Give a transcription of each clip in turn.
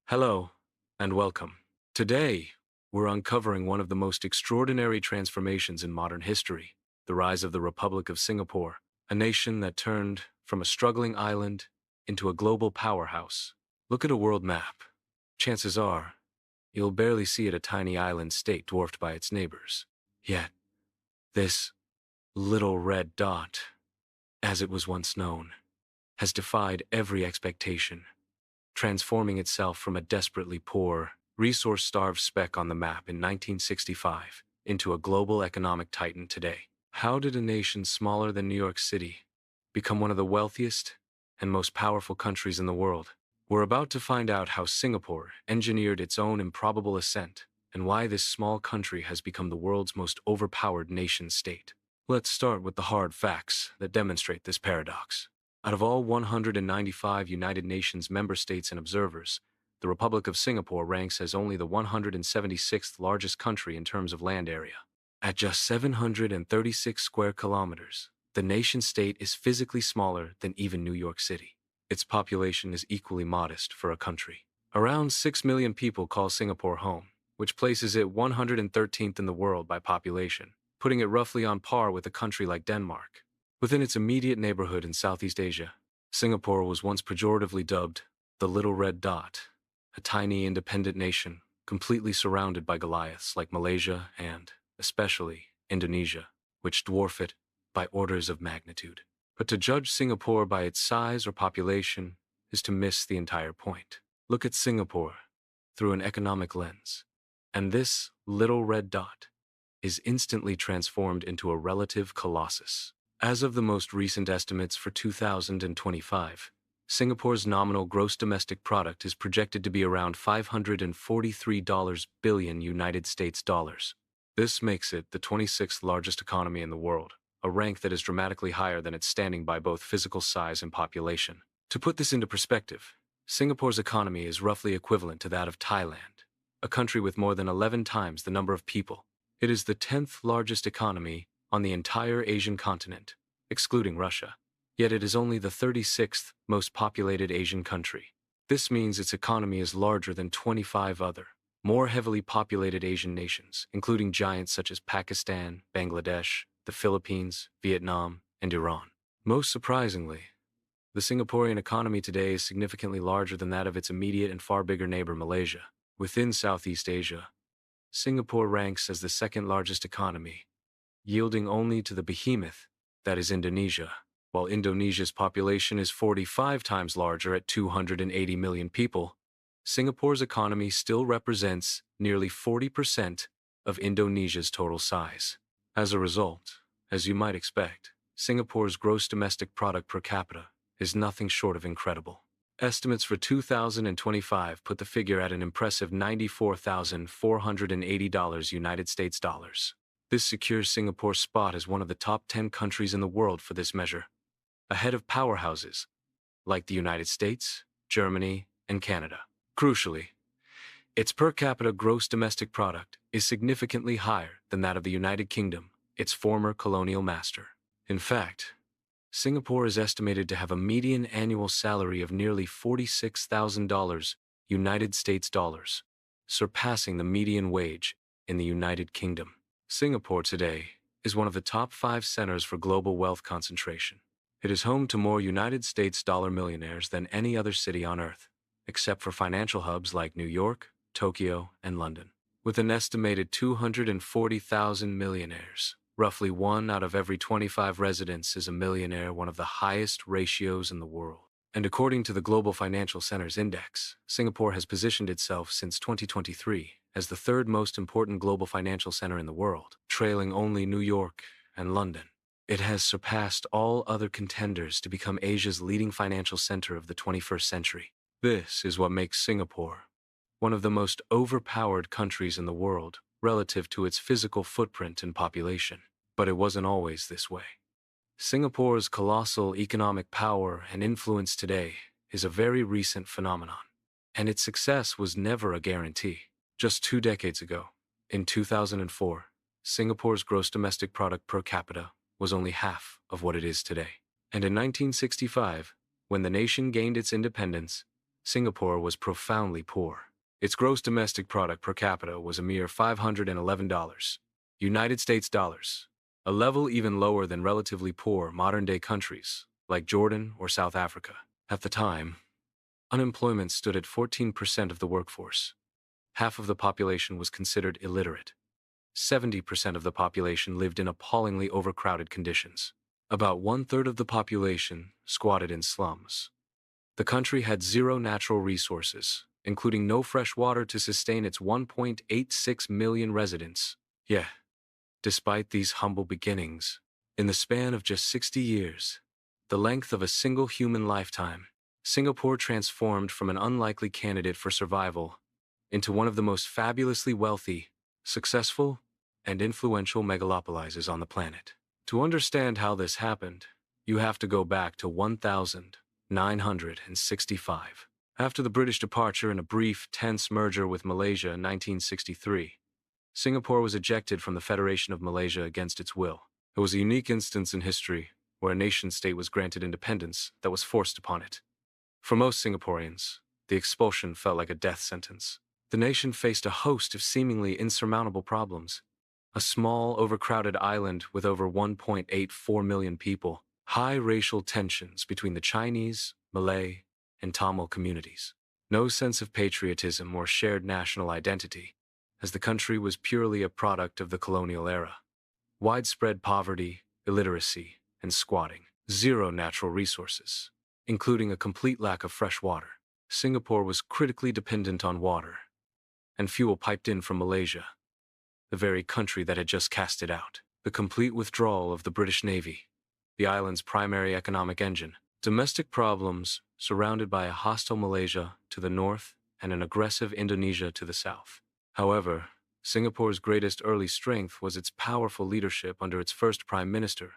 Hello, and welcome. Today, we're uncovering one of the most extraordinary transformations in modern history, the rise of the Republic of Singapore, a nation that turned from a struggling island into a global powerhouse. Look at a world map. Chances are, you'll barely see it a tiny island state dwarfed by its neighbors. Yet, this little red dot, as it was once known, has defied every expectation, transforming itself from a desperately poor, resource-starved speck on the map in 1965 into a global economic titan today. How did a nation smaller than New York City become one of the wealthiest and most powerful countries in the world? We're about to find out how Singapore engineered its own improbable ascent and why this small country has become the world's most overpowered nation-state. Let's start with the hard facts that demonstrate this paradox. Out of all 195 United Nations member states and observers, the Republic of Singapore ranks as only the 176th largest country in terms of land area. At just 736 square kilometers, the nation-state is physically smaller than even New York City. Its population is equally modest for a country. Around 6 million people call Singapore home, which places it 113th in the world by population, putting it roughly on par with a country like Denmark. Within its immediate neighborhood in Southeast Asia, Singapore was once pejoratively dubbed the Little Red Dot, a tiny independent nation completely surrounded by Goliaths like Malaysia and, especially, Indonesia, which dwarf it by orders of magnitude. But to judge Singapore by its size or population is to miss the entire point. Look at Singapore through an economic lens, and this little red dot is instantly transformed into a relative colossus. As of the most recent estimates for 2025, Singapore's nominal gross domestic product is projected to be around $543 billion United States dollars. This makes it the 26th largest economy in the world, a rank that is dramatically higher than its standing by both physical size and population. To put this into perspective, Singapore's economy is roughly equivalent to that of Thailand, a country with more than 11 times the number of people. It is the 10th largest economy on the entire Asian continent, excluding Russia, yet it is only the 36th most populated Asian country. This means its economy is larger than 25 other, more heavily populated Asian nations, including giants such as Pakistan, Bangladesh, the Philippines, Vietnam, and Iran. Most surprisingly, the Singaporean economy today is significantly larger than that of its immediate and far bigger neighbor Malaysia. Within Southeast Asia, Singapore ranks as the second largest economy, yielding only to the behemoth that is Indonesia. While Indonesia's population is 45 times larger at 280 million people, Singapore's economy still represents nearly 40% of Indonesia's total size. As a result, as you might expect, Singapore's gross domestic product per capita is nothing short of incredible. Estimates for 2025 put the figure at an impressive $94,480 United States dollars. This secures Singapore's spot as one of the top 10 countries in the world for this measure, ahead of powerhouses like the United States, Germany, and Canada. Crucially, its per capita gross domestic product is significantly higher than that of the United Kingdom, its former colonial master. In fact, Singapore is estimated to have a median annual salary of nearly $46,000 United States dollars, surpassing the median wage in the United Kingdom. Singapore today is one of the top 5 centers for global wealth concentration. It is home to more United States dollar millionaires than any other city on Earth, except for financial hubs like New York, Tokyo, and London. With an estimated 240,000 millionaires, roughly 1 out of every 25 residents is a millionaire, one of the highest ratios in the world. And according to the Global Financial Centers Index, Singapore has positioned itself since 2023 as the third most important global financial center in the world, trailing only New York and London. It has surpassed all other contenders to become Asia's leading financial center of the 21st century. This is what makes Singapore one of the most overpowered countries in the world relative to its physical footprint and population. But it wasn't always this way. Singapore's colossal economic power and influence today is a very recent phenomenon, and its success was never a guarantee. Just 2 decades ago, in 2004, Singapore's gross domestic product per capita was only half of what it is today. And in 1965, when the nation gained its independence, Singapore was profoundly poor. Its gross domestic product per capita was a mere $511 United States dollars, a level even lower than relatively poor modern-day countries like Jordan or South Africa. At the time, unemployment stood at 14% of the workforce. Half of the population was considered illiterate. 70% of the population lived in appallingly overcrowded conditions. About one-third of the population squatted in slums. The country had zero natural resources, including no fresh water to sustain its 1.86 million residents. Yeah, despite these humble beginnings, in the span of just 60 years, the length of a single human lifetime, Singapore transformed from an unlikely candidate for survival into one of the most fabulously wealthy, successful, and influential megalopolises on the planet. To understand how this happened, you have to go back to 1965. After the British departure and a brief, tense merger with Malaysia in 1963, Singapore was ejected from the Federation of Malaysia against its will. It was a unique instance in history where a nation-state was granted independence that was forced upon it. For most Singaporeans, the expulsion felt like a death sentence. The nation faced a host of seemingly insurmountable problems. A small, overcrowded island with over 1.84 million people, high racial tensions between the Chinese, Malay, and Tamil communities. No sense of patriotism or shared national identity, as the country was purely a product of the colonial era. Widespread poverty, illiteracy, and squatting. Zero natural resources, including a complete lack of fresh water. Singapore was critically dependent on water, and fuel piped in from Malaysia, the very country that had just cast it out. The complete withdrawal of the British Navy, the island's primary economic engine. Domestic problems surrounded by a hostile Malaysia to the north and an aggressive Indonesia to the south. However, Singapore's greatest early strength was its powerful leadership under its first Prime Minister,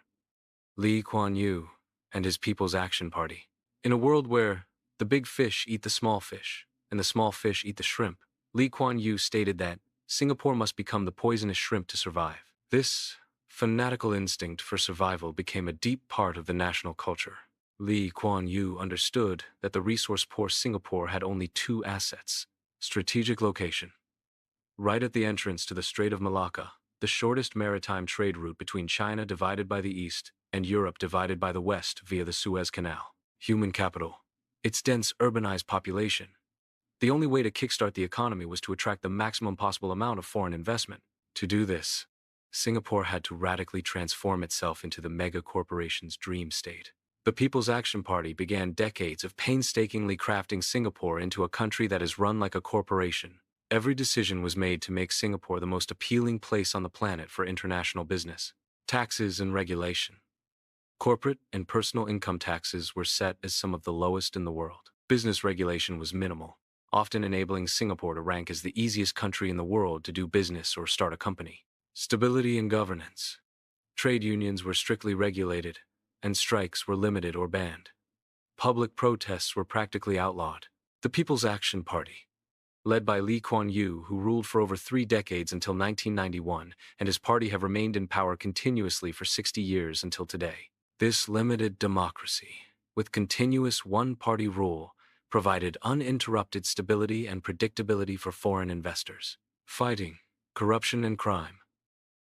Lee Kuan Yew, and his People's Action Party. In a world where the big fish eat the small fish, and the small fish eat the shrimp, Lee Kuan Yew stated that Singapore must become the poisonous shrimp to survive. This fanatical instinct for survival became a deep part of the national culture. Lee Kuan Yew understood that the resource-poor Singapore had only two assets: strategic location. Right at the entrance to the Strait of Malacca, the shortest maritime trade route between China divided by the east and Europe divided by the west via the Suez Canal. Human capital. Its dense urbanized population. The only way to kickstart the economy was to attract the maximum possible amount of foreign investment. To do this, Singapore had to radically transform itself into the mega corporation's dream state. The People's Action Party began decades of painstakingly crafting Singapore into a country that is run like a corporation. Every decision was made to make Singapore the most appealing place on the planet for international business. Taxes and regulation. Corporate and personal income taxes were set as some of the lowest in the world. Business regulation was minimal, often enabling Singapore to rank as the easiest country in the world to do business or start a company. Stability and governance. Trade unions were strictly regulated, and strikes were limited or banned. Public protests were practically outlawed. The People's Action Party, led by Lee Kuan Yew, who ruled for over 3 decades until 1991, and his party have remained in power continuously for 60 years until today. This limited democracy, with continuous one-party rule, provided uninterrupted stability and predictability for foreign investors. Fighting corruption and crime.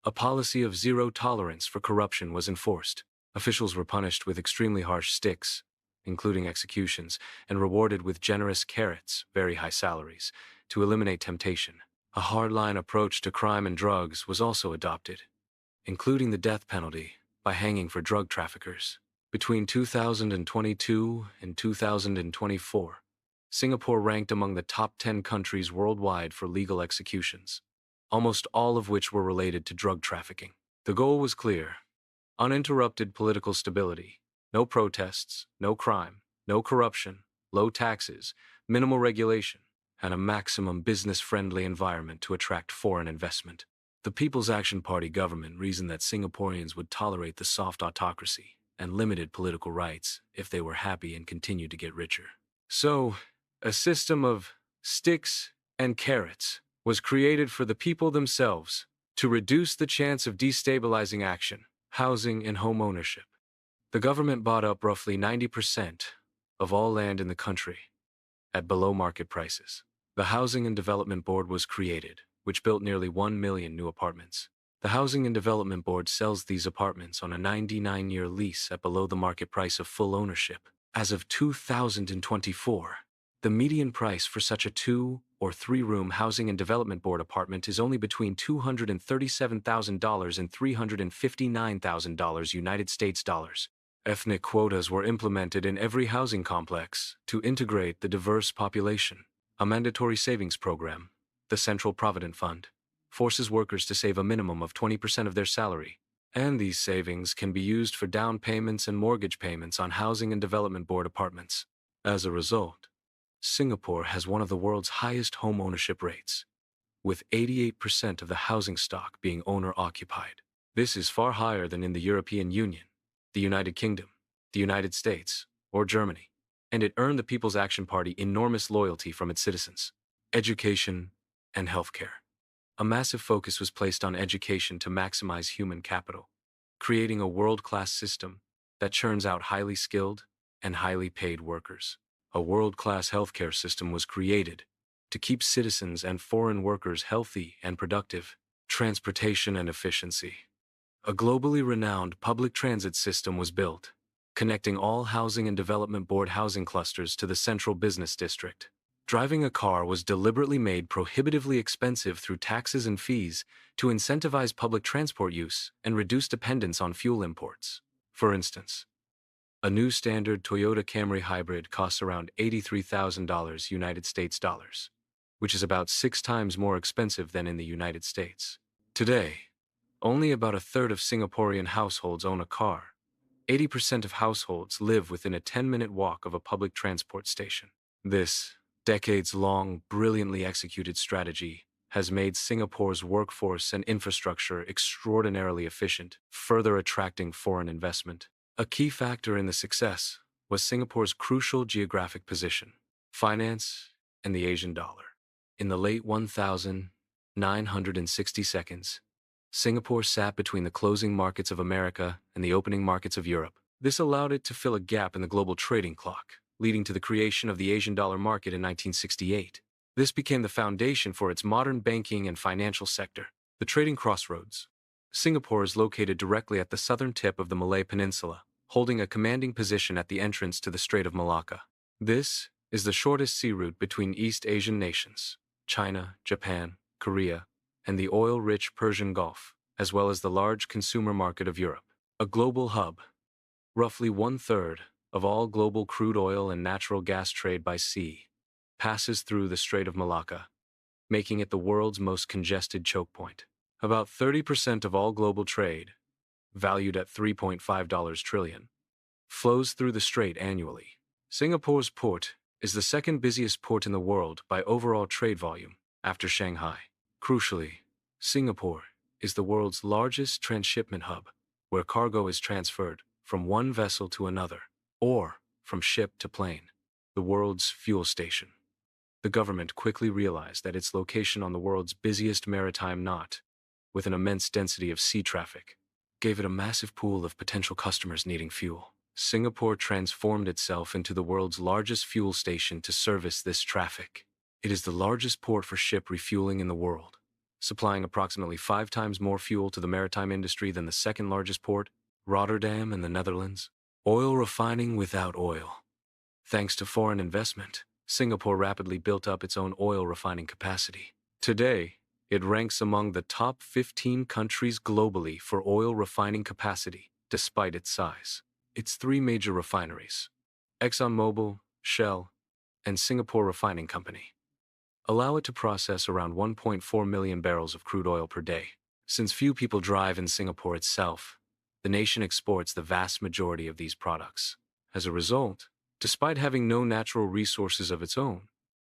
A policy of zero tolerance for corruption was enforced. Officials were punished with extremely harsh sticks, including executions, and rewarded with generous carrots, very high salaries, to eliminate temptation. A hardline approach to crime and drugs was also adopted, including the death penalty by hanging for drug traffickers. Between 2022 and 2024, Singapore ranked among the top 10 countries worldwide for legal executions, almost all of which were related to drug trafficking. The goal was clear: uninterrupted political stability, no protests, no crime, no corruption, low taxes, minimal regulation, and a maximum business-friendly environment to attract foreign investment. The People's Action Party government reasoned that Singaporeans would tolerate the soft autocracy and limited political rights if they were happy and continued to get richer. So, a system of sticks and carrots was created for the people themselves to reduce the chance of destabilizing action. Housing and home ownership. The government bought up roughly 90% of all land in the country at below market prices. The Housing and Development Board was created, which built nearly 1 million new apartments. The Housing and Development Board sells these apartments on a 99-year lease at below the market price of full ownership. As of 2024, the median price for such a 2- or 3-room Housing and Development Board apartment is only between $237,000 and $359,000 United States dollars. Ethnic quotas were implemented in every housing complex to integrate the diverse population. A mandatory savings program, the Central Provident Fund, forces workers to save a minimum of 20% of their salary, and these savings can be used for down payments and mortgage payments on Housing and Development Board apartments. As a result, Singapore has one of the world's highest home ownership rates, with 88% of the housing stock being owner-occupied. This is far higher than in the European Union, the United Kingdom, the United States, or Germany, and it earned the People's Action Party enormous loyalty from its citizens. Education and healthcare. A massive focus was placed on education to maximize human capital, creating a world-class system that churns out highly skilled and highly paid workers. A world-class healthcare system was created to keep citizens and foreign workers healthy and productive. Transportation and efficiency. A globally renowned public transit system was built, connecting all Housing and Development Board housing clusters to the central business district. Driving a car was deliberately made prohibitively expensive through taxes and fees to incentivize public transport use and reduce dependence on fuel imports. For instance, a new standard Toyota Camry hybrid costs around $83,000 United States dollars, which is about 6 times more expensive than in the United States. Today, only about a third of Singaporean households own a car. 80% of households live within a 10-minute walk of a public transport station. This decades-long, brilliantly executed strategy has made Singapore's workforce and infrastructure extraordinarily efficient, further attracting foreign investment. A key factor in the success was Singapore's crucial geographic position, finance, and the Asian dollar. In the late 1960s, Singapore sat between the closing markets of America and the opening markets of Europe. This allowed it to fill a gap in the global trading clock, leading to the creation of the Asian dollar market in 1968. This became the foundation for its modern banking and financial sector. The trading crossroads. Singapore is located directly at the southern tip of the Malay Peninsula, holding a commanding position at the entrance to the Strait of Malacca. This is the shortest sea route between East Asian nations, China, Japan, Korea, and the oil-rich Persian Gulf, as well as the large consumer market of Europe. A global hub. Roughly 1/3 of all global crude oil and natural gas trade by sea passes through the Strait of Malacca, making it the world's most congested choke point. About 30% of all global trade, valued at $3.5 trillion, flows through the strait annually. Singapore's port is the second busiest port in the world by overall trade volume, after Shanghai. Crucially, Singapore is the world's largest transshipment hub, where cargo is transferred from one vessel to another, or from ship to plane. The world's fuel station. The government quickly realized that its location on the world's busiest maritime knot, with an immense density of sea traffic, gave it a massive pool of potential customers needing fuel. Singapore transformed itself into the world's largest fuel station to service this traffic. It is the largest port for ship refueling in the world, supplying approximately 5 times more fuel to the maritime industry than the second largest port, Rotterdam in the Netherlands. Oil refining without oil. Thanks to foreign investment, Singapore rapidly built up its own oil refining capacity. Today, it ranks among the top 15 countries globally for oil refining capacity, despite its size. Its 3 major refineries, ExxonMobil, Shell, and Singapore Refining Company, allow it to process around 1.4 million barrels of crude oil per day. Since few people drive in Singapore itself, the nation exports the vast majority of these products. As a result, despite having no natural resources of its own,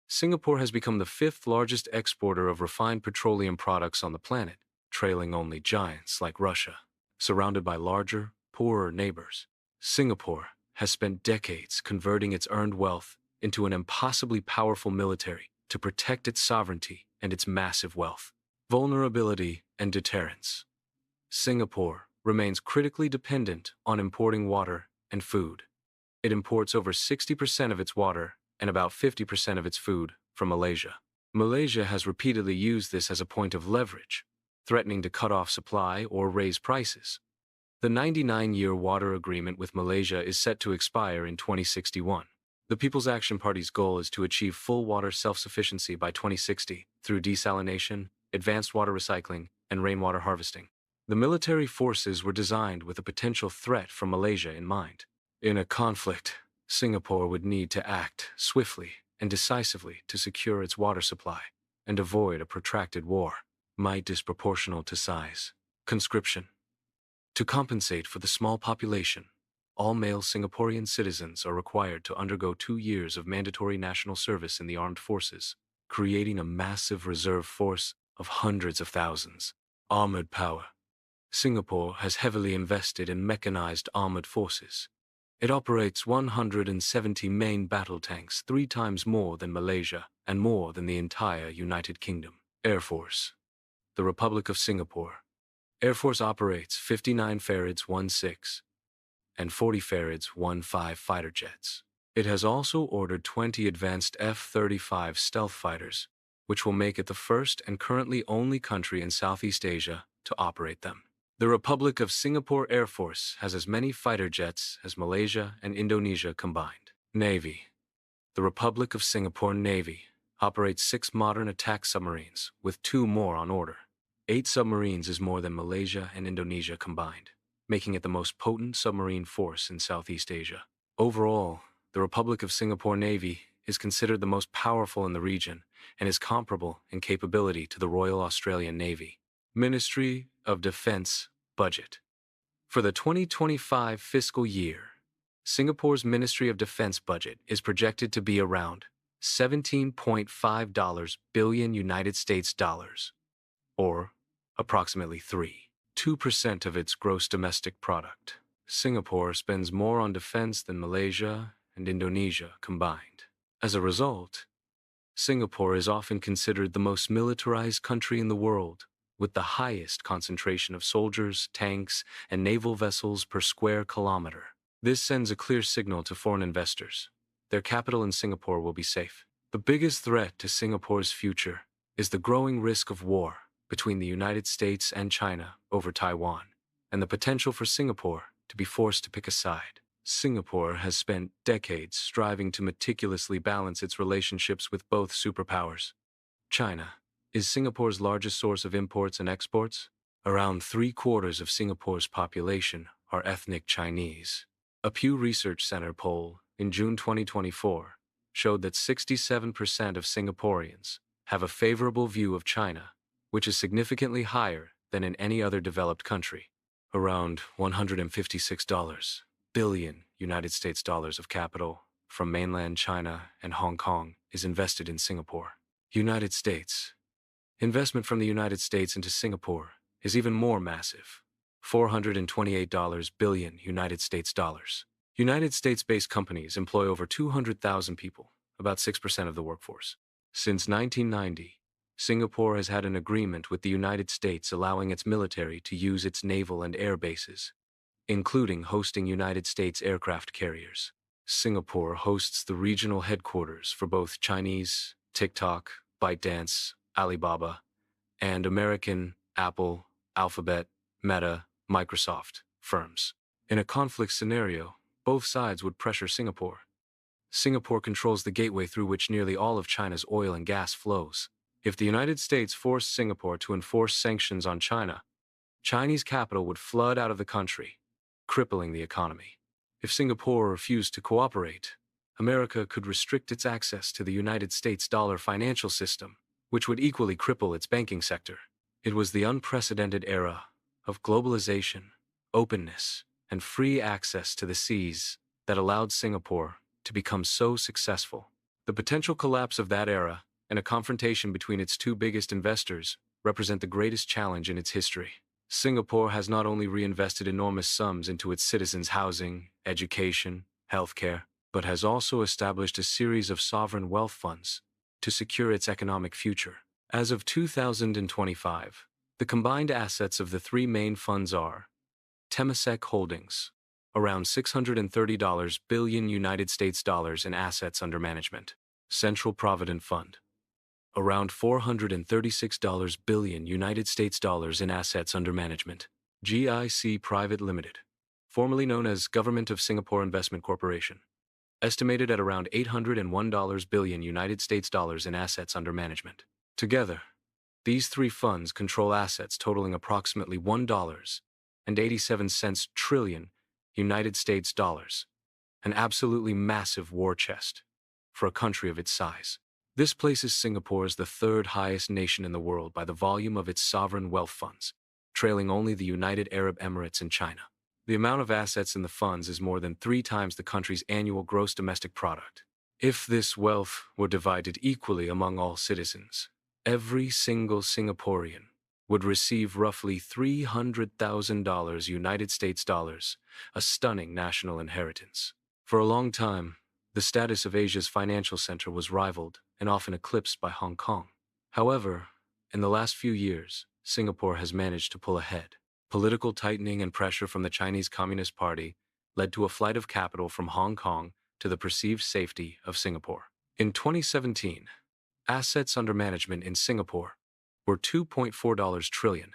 Singapore has become the 5th largest exporter of refined petroleum products on the planet, trailing only giants like Russia. Surrounded by larger, poorer neighbors, Singapore has spent decades converting its earned wealth into an impossibly powerful military to protect its sovereignty and its massive wealth. Vulnerability and deterrence. Singapore remains critically dependent on importing water and food. It imports over 60% of its water and about 50% of its food from Malaysia. Malaysia has repeatedly used this as a point of leverage, threatening to cut off supply or raise prices. The 99-year water agreement with Malaysia is set to expire in 2061. The People's Action Party's goal is to achieve full water self-sufficiency by 2060 through desalination, advanced water recycling, and rainwater harvesting. The military forces were designed with a potential threat from Malaysia in mind. In a conflict, Singapore would need to act swiftly and decisively to secure its water supply and avoid a protracted war. Might disproportional to size. Conscription. To compensate for the small population, all male Singaporean citizens are required to undergo 2 years of mandatory national service in the armed forces, creating a massive reserve force of hundreds of thousands. Armored power. Singapore has heavily invested in mechanized armored forces. It operates 170 main battle tanks, 3 times more than Malaysia and more than the entire United Kingdom. Air Force. The Republic of Singapore. Air Force operates 59 Farrads 16 and 40 Farrads 15 fighter jets. It has also ordered 20 advanced F-35 stealth fighters, which will make it the first and currently only country in Southeast Asia to operate them. The Republic of Singapore Air Force has as many fighter jets as Malaysia and Indonesia combined. Navy. The Republic of Singapore Navy operates 6 modern attack submarines, with 2 more on order. 8 submarines is more than Malaysia and Indonesia combined, making it the most potent submarine force in Southeast Asia. Overall, the Republic of Singapore Navy is considered the most powerful in the region and is comparable in capability to the Royal Australian Navy. Ministry of Defence Budget. For the 2025 fiscal year, Singapore's Ministry of Defence budget is projected to be around $17.5 billion United States dollars, or approximately 3.2% of its gross domestic product. Singapore spends more on defense than Malaysia and Indonesia combined. As a result, Singapore is often considered the most militarized country in the world, with the highest concentration of soldiers, tanks, and naval vessels per square kilometer. This sends a clear signal to foreign investors. Their capital in Singapore will be safe. The biggest threat to Singapore's future is the growing risk of war between the United States and China over Taiwan, and the potential for Singapore to be forced to pick a side. Singapore has spent decades striving to meticulously balance its relationships with both superpowers. China is Singapore's largest source of imports and exports. Around 3/4 of Singapore's population are ethnic Chinese. A Pew Research Center poll in June 2024 showed that 67% of Singaporeans have a favorable view of China, which is significantly higher than in any other developed country. Around $156 billion United States dollars of capital from mainland China and Hong Kong is invested in Singapore. United States. Investment from the United States into Singapore is even more massive. $428 billion United States dollars. United States-based companies employ over 200,000 people, about 6% of the workforce. Since 1990, Singapore has had an agreement with the United States allowing its military to use its naval and air bases, including hosting United States aircraft carriers. Singapore hosts the regional headquarters for both Chinese, TikTok, ByteDance, Alibaba, and American, Apple, Alphabet, Meta, Microsoft firms. In a conflict scenario, both sides would pressure Singapore. Singapore controls the gateway through which nearly all of China's oil and gas flows. If the United States forced Singapore to enforce sanctions on China, Chinese capital would flood out of the country, crippling the economy. If Singapore refused to cooperate, America could restrict its access to the United States dollar financial system, which would equally cripple its banking sector. It was the unprecedented era of globalization, openness, and free access to the seas that allowed Singapore to become so successful. The potential collapse of that era and a confrontation between its 2 biggest investors represent the greatest challenge in its history. Singapore has not only reinvested enormous sums into its citizens' housing, education, healthcare, but has also established a series of sovereign wealth funds to secure its economic future. As of 2025, the combined assets of the 3 main funds are Temasek Holdings, around $630 billion United States dollars in assets under management. Central Provident Fund, around $436 billion United States dollars in assets under management. GIC Private Limited, formerly known as Government of Singapore Investment Corporation, estimated at around $801 billion United States dollars in assets under management. Together, these three funds control assets totaling approximately $1.87 trillion United States dollars, an absolutely massive war chest for a country of its size. This places Singapore as the third highest nation in the world by the volume of its sovereign wealth funds, trailing only the United Arab Emirates and China. The amount of assets in the funds is more than 3 times the country's annual gross domestic product. If this wealth were divided equally among all citizens, every single Singaporean would receive roughly $300,000 United States dollars, a stunning national inheritance. For a long time, the status of Asia's financial center was rivaled and often eclipsed by Hong Kong. However, in the last few years, Singapore has managed to pull ahead. Political tightening and pressure from the Chinese Communist Party led to a flight of capital from Hong Kong to the perceived safety of Singapore. In 2017, assets under management in Singapore were $2.4 trillion,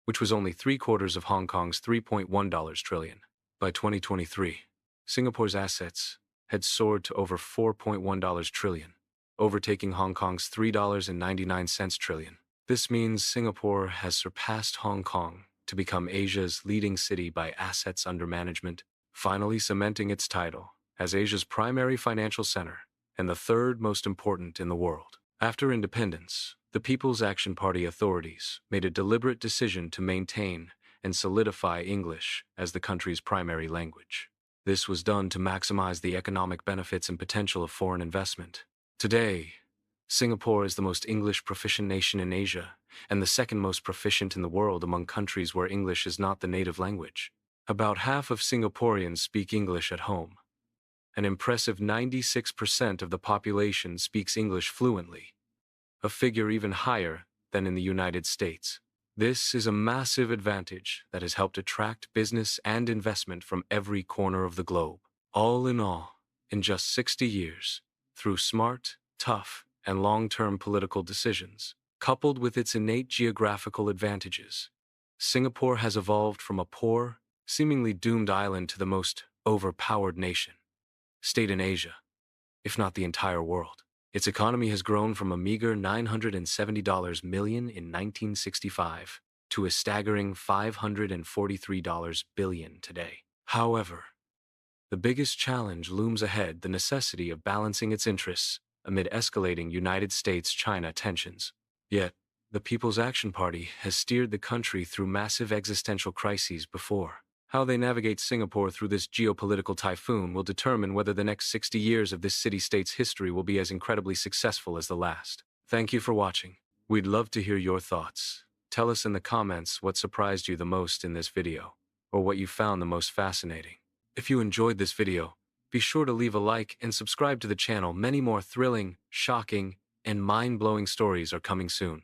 which was only 3/4 of Hong Kong's $3.1 trillion. By 2023, Singapore's assets had soared to over $4.1 trillion, overtaking Hong Kong's $3.99 trillion. This means Singapore has surpassed Hong Kong to become Asia's leading city by assets under management, finally cementing its title as Asia's primary financial center and the third most important in the world. After independence, the People's Action Party authorities made a deliberate decision to maintain and solidify English as the country's primary language. This was done to maximize the economic benefits and potential of foreign investment. Today, Singapore is the most English-proficient nation in Asia and the second most proficient in the world among countries where English is not the native language. About half of Singaporeans speak English at home. An impressive 96% of the population speaks English fluently, a figure even higher than in the United States. This is a massive advantage that has helped attract business and investment from every corner of the globe. All in all, in just 60 years, through smart, tough, and long-term political decisions, coupled with its innate geographical advantages, Singapore has evolved from a poor, seemingly doomed island to the most overpowered state in Asia, if not the entire world. Its economy has grown from a meager $970 million in 1965 to a staggering $543 billion today. However, the biggest challenge looms ahead: the necessity of balancing its interests amid escalating United States-China tensions. Yet, the People's Action Party has steered the country through massive existential crises before. How they navigate Singapore through this geopolitical typhoon will determine whether the next 60 years of this city-state's history will be as incredibly successful as the last. Thank you for watching. We'd love to hear your thoughts. Tell us in the comments what surprised you the most in this video, or what you found the most fascinating. If you enjoyed this video, be sure to leave a like and subscribe to the channel. Many more thrilling, shocking, and mind-blowing stories are coming soon.